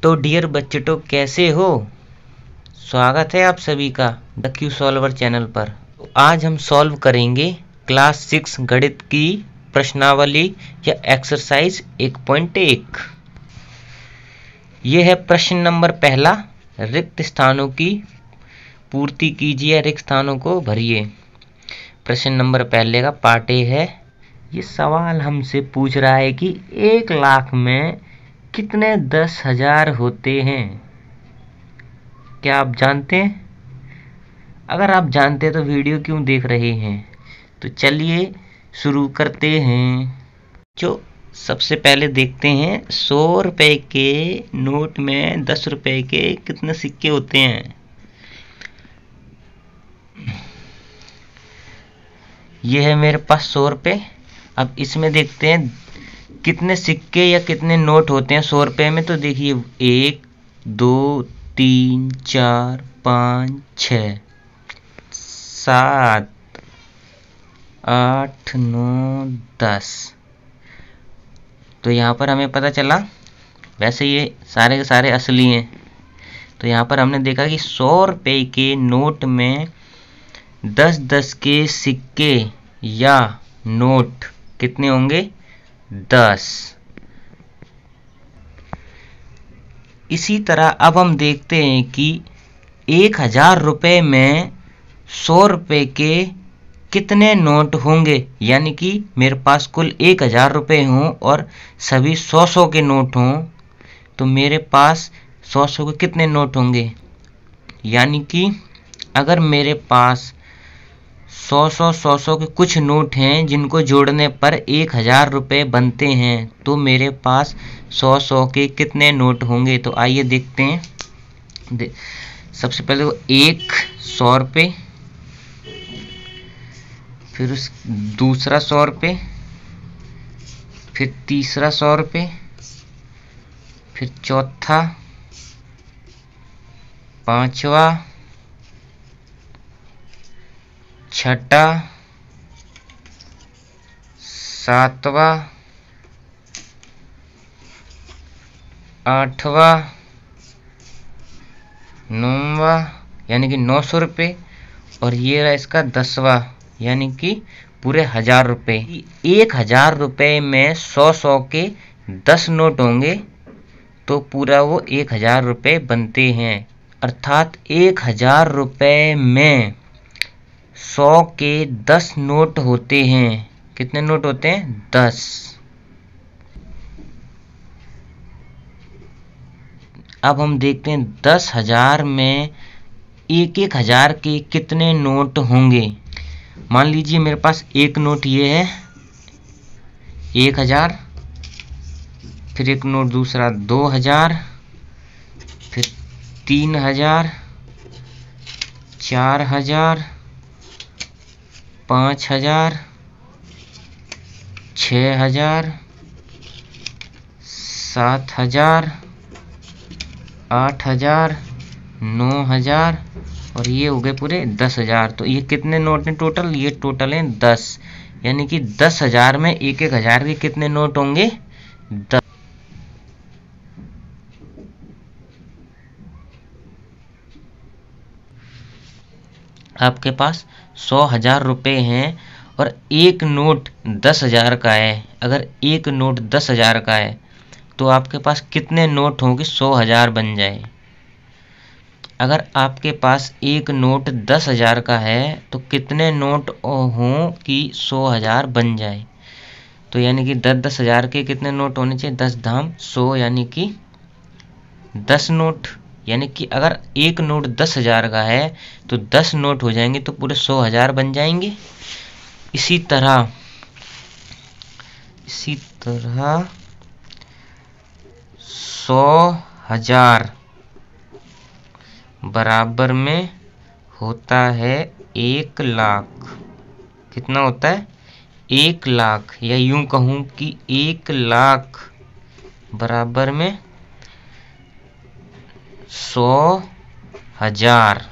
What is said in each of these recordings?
तो डियर बच्चों तो कैसे हो। स्वागत है आप सभी का द क्यू सॉल्वर चैनल पर। तो आज हम सॉल्व करेंगे क्लास 6 गणित की प्रश्नावली या एक्सरसाइज 1.1। यह है प्रश्न नंबर पहला। रिक्त स्थानों की पूर्ति कीजिए, रिक्त स्थानों को भरिए। प्रश्न नंबर पहले का पार्ट ए है। ये सवाल हमसे पूछ रहा है कि 1 लाख में कितने 10,000 होते हैं। क्या आप जानते हैं? अगर आप जानते हैं तो वीडियो क्यों देख रहे हैं। तो चलिए शुरू करते हैं। जो सबसे पहले देखते हैं 100 रुपए के नोट में 10 रुपए के कितने सिक्के होते हैं। ये है मेरे पास 100 रुपए। अब इसमें देखते हैं कितने सिक्के या कितने नोट होते हैं 100 रुपए में। तो देखिए 1 2 3 4 5 6 7 8 9 10। तो यहाँ पर हमें पता चला, वैसे ये सारे के सारे असली हैं। तो यहाँ पर हमने देखा कि 100 रुपए के नोट में 10-10 के सिक्के या नोट कितने होंगे? 10। इसी तरह अब हम देखते हैं कि 1000 रुपए में 100 रुपए के कितने नोट होंगे। यानी कि मेरे पास कुल 1000 रुपए हों और सभी 100 के नोट हों, तो मेरे पास 100 के कितने नोट होंगे। यानी कि अगर मेरे पास 100 के कुछ नोट हैं जिनको जोड़ने पर 1000 रुपए बनते हैं, तो मेरे पास 100 के कितने नोट होंगे। तो आइए देखते हैं। सबसे पहले वो 100 रुपये, फिर दूसरा 100 रुपये, फिर तीसरा 100 रुपये, फिर चौथा, पांचवा, छठा, सातवां, आठवां, नौवां यानी कि 900 रुपये, और ये रहा इसका 10वां यानी कि पूरे 1000 रुपये। 1000 रुपये में 100 के 10 नोट होंगे तो पूरा वो 1000 रुपये बनते हैं। अर्थात 1000 रुपये में 100 के 10 नोट होते हैं। कितने नोट होते हैं? 10। अब हम देखते हैं 10,000 में 1-1000 के कितने नोट होंगे। मान लीजिए मेरे पास एक नोट ये है 1000, फिर एक नोट दूसरा 2000, फिर 3000, 4000, 5000, 6000, 7000, 8000, 9000 और ये हो गए पूरे 10,000। तो ये कितने नोट हैं टोटल? ये टोटल हैं 10। यानी कि 10,000 में 1-1000 के कितने नोट होंगे? 10। आपके पास 100,000 रुपये हैं और एक नोट 10,000 का है। अगर एक नोट 10,000 का है तो आपके पास कितने नोट होंगे? 100,000 बन जाए। अगर आपके पास एक नोट 10,000 का है तो कितने नोट हों कि 100,000 बन जाए। तो यानी कि 10,000 के कितने नोट होने चाहिए? 10 धाम 100 यानी कि 10 नोट। यानी कि अगर एक नोट 10,000 का है तो 10 नोट हो जाएंगे तो पूरे 100,000 बन जाएंगे। इसी तरह 100,000 बराबर में होता है 1 लाख। कितना होता है? 1 लाख, या यूं कहूं कि 1 लाख बराबर में 100,000।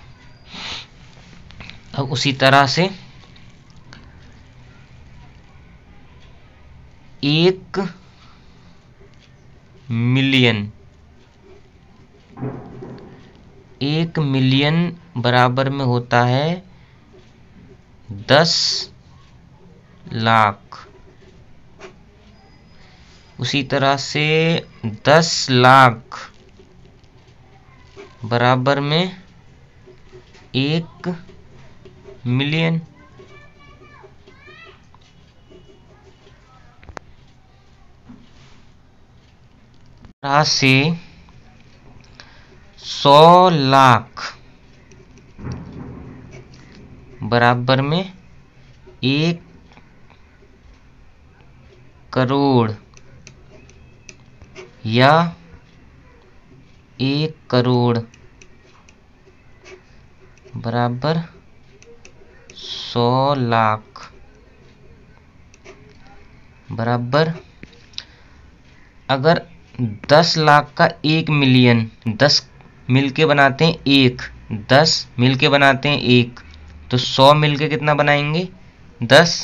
अब उसी तरह से 1 मिलियन 1 मिलियन बराबर में होता है 10 लाख। उसी तरह से 10 लाख बराबर में 1 मिलियन। तरह से 100 लाख बराबर में 1 करोड़ या 1 करोड़ बराबर 100 लाख बराबर, अगर 10 लाख का 1 मिलियन, 10 मिलके बनाते हैं 1, 10 मिलके बनाते हैं 1, तो 100 मिलके कितना बनाएंगे 10।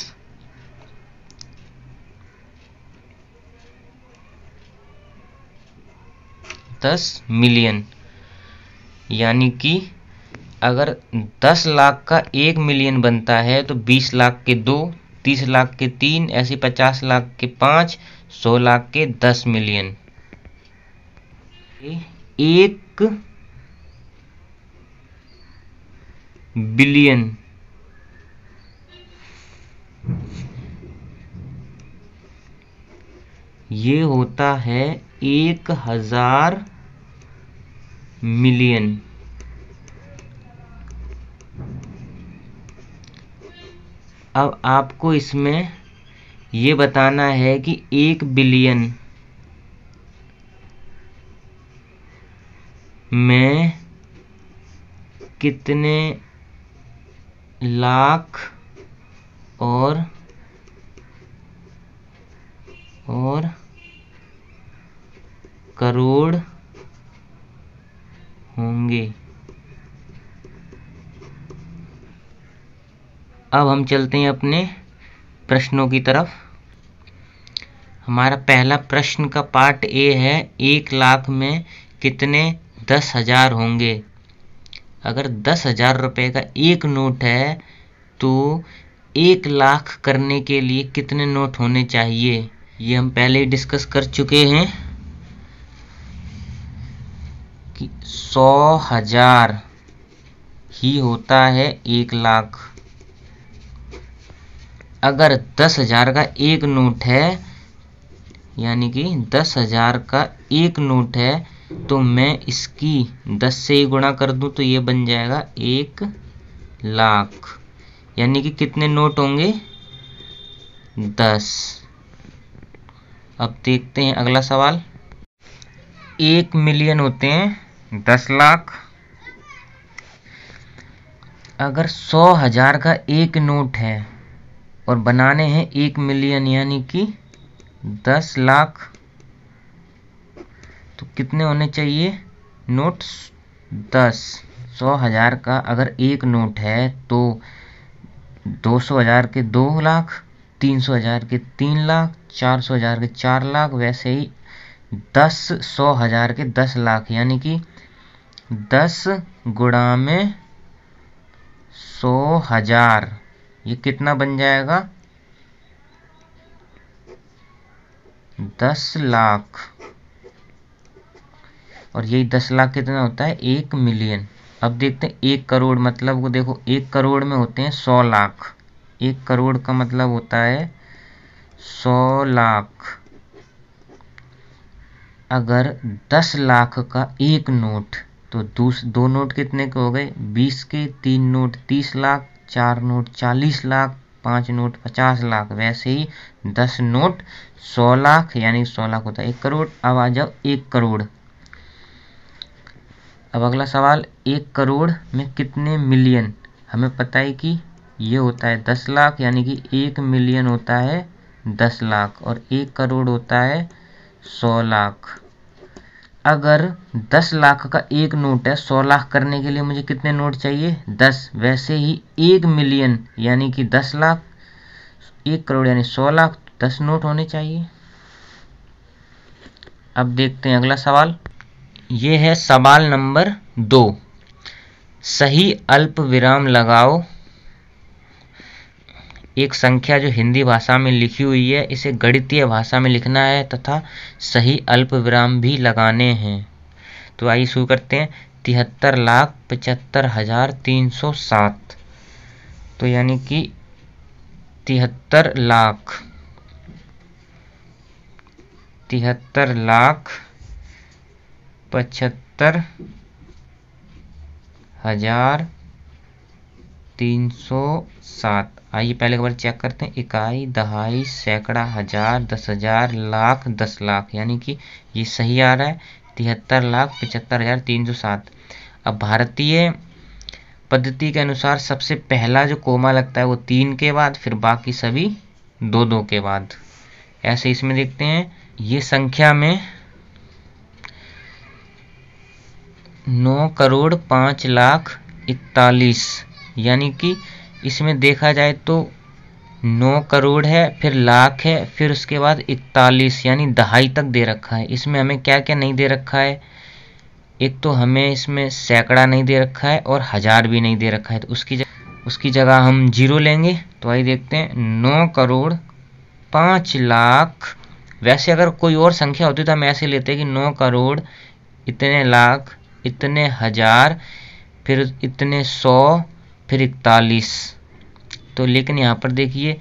10 मिलियन, यानी कि अगर 10 लाख का 1 मिलियन बनता है तो 20 लाख के 2, 30 लाख के 3, ऐसे 50 लाख के 5, 100 लाख के 10 मिलियन। 1 बिलियन ये होता है 1000 मिलियन। अब आपको इसमें ये बताना है कि 1 बिलियन में कितने लाख और करोड़ होंगे। अब हम चलते हैं अपने प्रश्नों की तरफ। हमारा पहला प्रश्न का पार्ट ए है, 1 लाख में कितने 10,000 होंगे। अगर 10,000 रुपये का एक नोट है तो 1 लाख करने के लिए कितने नोट होने चाहिए, ये हम पहले ही डिस्कस कर चुके हैं कि 100,000 ही होता है 1 लाख। अगर 10,000 का एक नोट है, यानी कि 10,000 का एक नोट है, तो मैं इसकी 10 से ही गुणा कर दूं तो ये बन जाएगा 1 लाख। यानी कि कितने नोट होंगे 10। अब देखते हैं अगला सवाल। 1 मिलियन होते हैं 10 लाख। अगर 100,000 का एक नोट है और बनाने हैं 1 मिलियन यानी कि 10 लाख, तो कितने होने चाहिए नोट 10। 100,000 का अगर एक नोट है तो 200,000 के 2 लाख, 300,000 के 3 लाख, 400,000 के 4 लाख, वैसे ही 100,000 के 10 लाख, यानी कि 10 गुणा में 100,000, ये कितना बन जाएगा 10 लाख। और यही 10 लाख कितना होता है 1 मिलियन। अब देखते हैं 1 करोड़ मतलब को देखो, 1 करोड़ में होते हैं 100 लाख। 1 करोड़ का मतलब होता है 100 लाख। अगर 10 लाख का एक नोट, तो दो नोट कितने के हो गए 20 के, 3 note 30 lakh, 4 note 40 lakh, 5 note 50 lakh, वैसे ही 10 नोट 100 लाख, यानी 100 लाख होता है 1 करोड़। अब आ जाओ 1 करोड़। अब अगला सवाल, 1 करोड़ में कितने मिलियन। हमें पता है कि ये होता है 10 लाख, यानी कि 1 मिलियन होता है 10 लाख और 1 करोड़ होता है 100 लाख। अगर 10 लाख का एक नोट है, 100 लाख करने के लिए मुझे कितने नोट चाहिए 10, वैसे ही 1 मिलियन यानी कि 10 लाख, 1 करोड़ यानी 100 लाख, 10 नोट होने चाहिए। अब देखते हैं अगला सवाल। ये है सवाल नंबर 2। सही अल्प विराम लगाओ। एक संख्या जो हिंदी भाषा में लिखी हुई है इसे गणितीय भाषा में लिखना है तथा सही अल्प विराम भी लगाने हैं। तो आइए शुरू करते हैं। 73,75,307, तो यानी कि 73,75,307। आइए पहले एक बार चेक करते हैं। इकाई, दहाई, सैकड़ा, हजार, 10,000, लाख, 10 लाख, यानी कि ये सही आ रहा है 73,75,307। अब भारतीय पद्धति के अनुसार सबसे पहला जो कोमा लगता है वो 3 के बाद, फिर बाकी सभी 2-2 के बाद। ऐसे इसमें देखते हैं। ये संख्या में 9,05,41,41, यानी कि इसमें देखा जाए तो 9 करोड़ है, फिर लाख है, फिर उसके बाद 41 यानी दहाई तक दे रखा है। इसमें हमें क्या क्या नहीं दे रखा है? एक तो हमें इसमें सैकड़ा नहीं दे रखा है और हजार भी नहीं दे रखा है, तो उसकी जगह हम 0 लेंगे। तो आइए देखते हैं। 9,05,00,000। वैसे अगर कोई और संख्या होती तो हम ऐसे लेते हैं कि 9 करोड़, इतने लाख, इतने हजार, फिर इतने 100, फिर 41। तो लेकिन यहाँ पर देखिए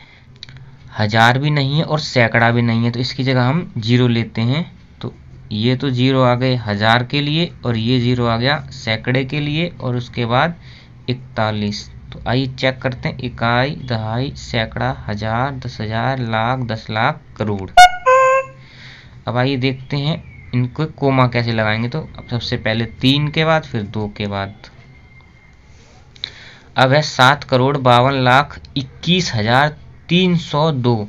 हजार भी नहीं है और सैकड़ा भी नहीं है, तो इसकी जगह हम 0 लेते हैं। तो ये तो 0 आ गए हजार के लिए और ये 0 आ गया सैकड़े के लिए, और उसके बाद 41। तो आइए चेक करते हैं। इकाई, दहाई, सैकड़ा, हजार, 10,000, लाख, 10 लाख, करोड़। अब आइए देखते हैं इनको कोमा कैसे लगाएंगे। तो अब सबसे पहले 3 के बाद, फिर 2 के बाद। अब है 7,52,21,302,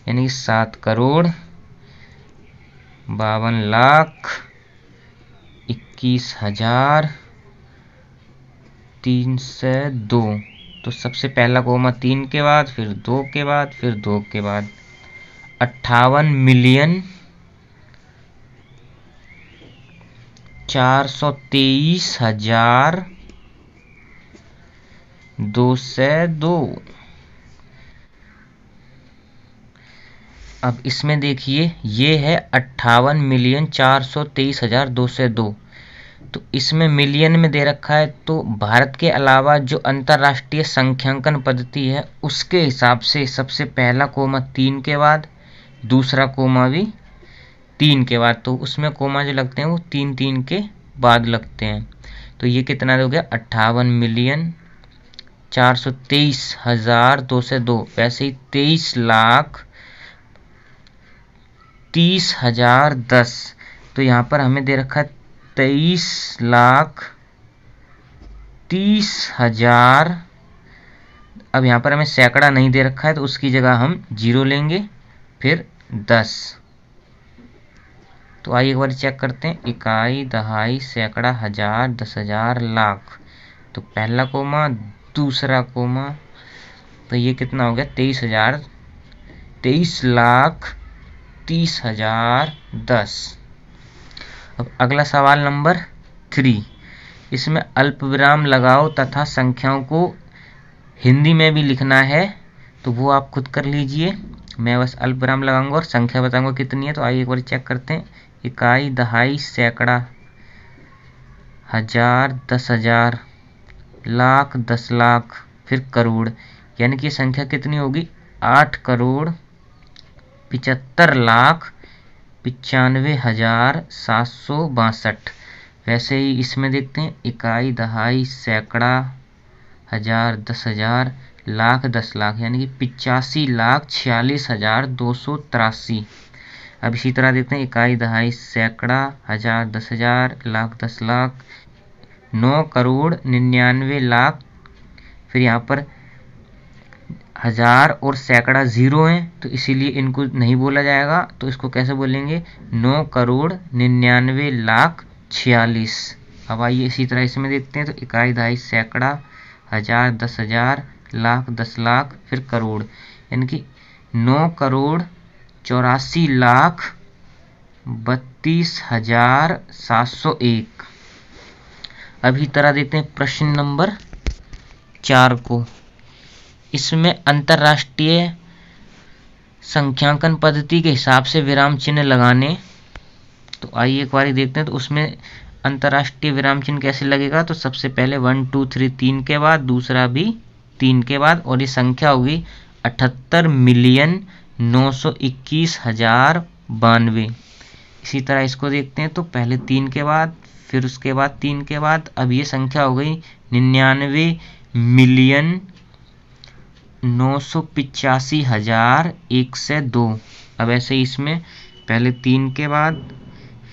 यानी 7,52,21,302। तो सबसे पहला कोमा 3 के बाद, फिर 2 के बाद, फिर 2 के बाद। 58,423,202। अब इसमें देखिए ये है 58,423,202। तो इसमें मिलियन में दे रखा है, तो भारत के अलावा जो अंतर्राष्ट्रीय संख्यांकन पद्धति है उसके हिसाब से सबसे पहला कोमा 3 के बाद, दूसरा कोमा भी 3 के बाद, तो उसमें कोमा जो लगते हैं वो 3-3 के बाद लगते हैं। तो ये कितना हो गया? 58,423,202। वैसे ही 23,30,010। तो यहाँ पर हमें दे रखा है 23,30,000। अब यहाँ पर हमें सैकड़ा नहीं दे रखा है, तो उसकी जगह हम 0 लेंगे, फिर 10। तो आइए एक बार चेक करते हैं। इकाई, दहाई, सैकड़ा, हजार, 10,000, लाख। तो पहला कोमा, दूसरा कोमा, तो ये कितना हो गया? 23,000, 23,30,010। अब अगला सवाल नंबर 3। इसमें अल्पविराम लगाओ तथा संख्याओं को हिंदी में भी लिखना है, तो वो आप खुद कर लीजिए। मैं बस अल्पविराम लगाऊंगा और संख्या बताऊंगा कितनी है। तो आइए एक बार चेक करते हैं। इकाई, दहाई, सैकड़ा, हजार, 10,000, लाख, 10 लाख, फिर करोड़, यानी कि संख्या कितनी होगी? 8,75,95,762। वैसे ही इसमें देखते हैं। इकाई, दहाई, सैकड़ा, हजार, 10,000, लाख, 10 लाख, यानी कि 85,46,283। अब इसी तरह देखते हैं। इकाई, दहाई, सैकड़ा, हजार, 10,000, लाख, 10 लाख, 9,99,00,000। फिर यहाँ पर हजार और सैकड़ा 0 हैं, तो इसीलिए इनको नहीं बोला जाएगा। तो इसको कैसे बोलेंगे? 9,99,00,46। अब आइए इसी तरह इसमें देखते हैं। तो इकाई, दहाई, सैकड़ा, हजार, 10,000, लाख, 10 लाख, फिर करोड़, यानी कि 9,84,32,000 31,701। अभी तरह देखते हैं प्रश्न नंबर 4 को। इसमें अंतर्राष्ट्रीय संख्यांकन पद्धति के हिसाब से विराम चिन्ह लगाने। तो आइए एक बार देखते हैं। तो उसमें अंतर्राष्ट्रीय विराम चिन्ह कैसे लगेगा। तो सबसे पहले 1 2 3 3 के बाद, दूसरा भी 3 के बाद, और ये संख्या होगी 78,921,092। इसी तरह इसको देखते हैं। तो पहले 3 के बाद, फिर उसके बाद 3 के बाद, अब ये संख्या हो गई 99,985,102। अब ऐसे इसमें पहले 3 के बाद,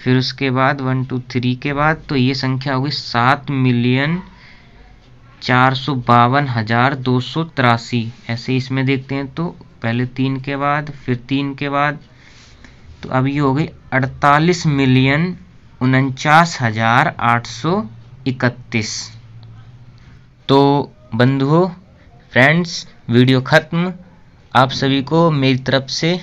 फिर उसके बाद 1 2 3 के बाद, तो ये संख्या होगी 7,452,283। ऐसे इसमें देखते हैं। तो पहले 3 के बाद, फिर 3 के बाद, तो अब ये हो गई 48,49,831। तो बंधुओं, फ्रेंड्स, वीडियो खत्म। आप सभी को मेरी तरफ से